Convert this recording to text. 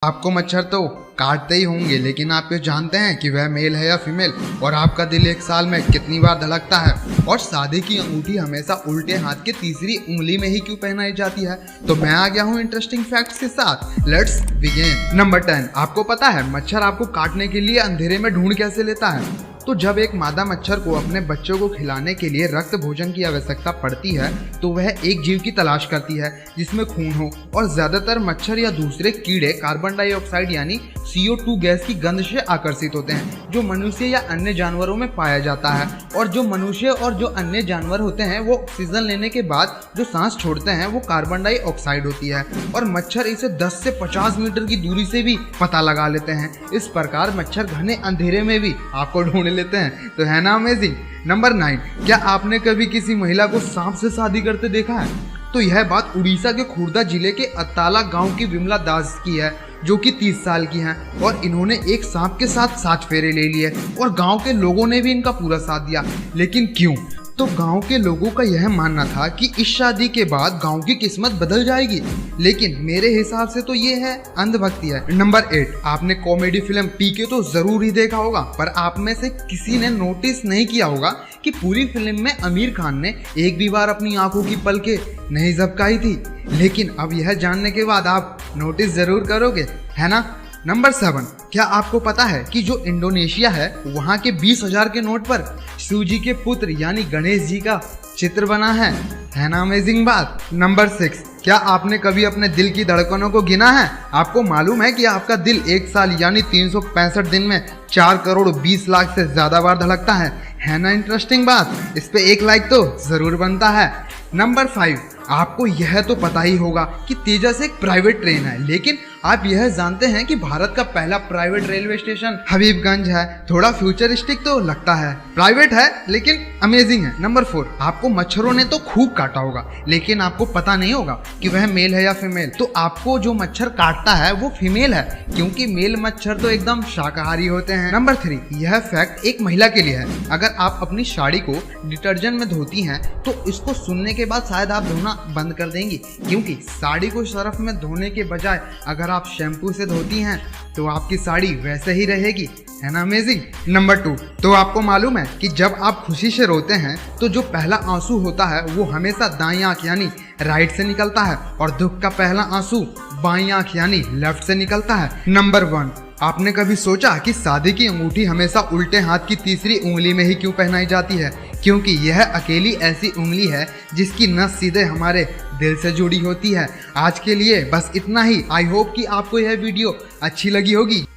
आपको मच्छर तो काटते ही होंगे, लेकिन आप ये जानते हैं कि वह मेल है या फीमेल, और आपका दिल एक साल में कितनी बार धड़कता है, और शादी की अंगूठी हमेशा उल्टे हाथ के तीसरी उंगली में ही क्यों पहनाई जाती है। तो मैं आ गया हूँ इंटरेस्टिंग फैक्ट्स के साथ। Let's begin. नंबर 10, आपको पता है मच्छर आपको काटने के लिए अंधेरे में ढूंढ कैसे लेता है। तो जब एक मादा मच्छर को अपने बच्चों को खिलाने के लिए रक्त भोजन की आवश्यकता पड़ती है तो वह एक जीव की तलाश करती है जिसमें खून हो, और ज्यादातर मच्छर या दूसरे कीड़े कार्बन डाइऑक्साइड यानी CO2 गैस की गंध से आकर्षित होते हैं जो मनुष्य या अन्य जानवरों में पाया जाता है। और जो मनुष्य और जो अन्य जानवर होते हैं वो ऑक्सीजन लेने के बाद जो सांस छोड़ते हैं वो कार्बन डाइऑक्साइड होती है, और मच्छर इसे 10 से 50 मीटर की दूरी से भी पता लगा लेते हैं। इस प्रकार मच्छर घने अंधेरे में भी आपको ढूंढ लेते हैं। तो है ना अमेजिंग। नंबर 9, क्या आपने कभी किसी महिला को सांप से शादी करते देखा है? तो यह बात उड़ीसा के खुर्दा जिले के अताला गांव की विमला दास की है, जो कि 30 साल की हैं, और इन्होंने एक सांप के साथ 7 फेरे ले लिए और गांव के लोगों ने भी इनका पूरा साथ दिया। लेकिन क्यों? तो गांव के लोगों का यह मानना था कि इस शादी के बाद गांव की किस्मत बदल जाएगी, लेकिन मेरे हिसाब से तो ये है अंधभक्ति है। नंबर 8, आपने कॉमेडी फिल्म पीके तो जरूर ही देखा होगा, पर आप में से किसी ने नोटिस नहीं किया होगा कि पूरी फिल्म में आमिर खान ने एक भी बार अपनी आंखों की पलकें नहीं झपकाई थी। लेकिन अब यह जानने के बाद आप नोटिस जरूर करोगे, है ना। नंबर 7, क्या आपको पता है कि जो इंडोनेशिया है वहाँ के 20,000 के नोट पर शिव जी के पुत्र यानी गणेश जी का चित्र बना है ना अमेजिंग बात। नंबर 6, क्या आपने कभी अपने दिल की धड़कनों को गिना है? आपको मालूम है कि आपका दिल एक साल यानी 365 दिन में 4 करोड़ 20 लाख से ज्यादा बार धड़कता है ना इंटरेस्टिंग बात। इस पे एक लाइक तो जरूर बनता है। नंबर 5, आपको यह तो पता ही होगा कि तेजस एक प्राइवेट ट्रेन है, लेकिन आप यह जानते हैं कि भारत का पहला प्राइवेट रेलवे स्टेशन हबीबगंज है। थोड़ा फ्यूचरिस्टिक तो लगता है, प्राइवेट है लेकिन अमेजिंग है। नंबर 4, आपको मच्छरों ने तो खूब काटा होगा, लेकिन आपको पता नहीं होगा कि वह मेल है या फीमेल। तो आपको जो मच्छर काटता है वो फीमेल है, क्योंकि मेल मच्छर तो एकदम शाकाहारी होते हैं। नंबर 3, यह फैक्ट एक महिला के लिए है। अगर आप अपनी साड़ी को डिटर्जेंट में धोती हैं तो इसको सुनने के बाद शायद आप धोना बंद कर देंगी, क्योंकि साड़ी को सर्फ में धोने के बजाय अगर आप शैम्पू से धोती हैं तो आपकी साड़ी वैसे ही रहेगी, है ना अमेजिंग। नंबर 2, तो आपको मालूम है कि जब आप खुशी से रोते हैं तो जो पहला आंसू होता है वो हमेशा दाईं आंख यानी राइट से निकलता है, और दुख का पहला आंसू बाईं आंख यानी लेफ्ट से निकलता है। नंबर 1, आपने कभी सोचा कि शादी की अंगूठी हमेशा उल्टे हाथ की तीसरी उंगली में ही क्यों पहनाई जाती है? क्योंकि यह अकेली ऐसी उंगली है जिसकी नस सीधे हमारे दिल से जुड़ी होती है। आज के लिए बस इतना ही। आई होप कि आपको यह वीडियो अच्छी लगी होगी।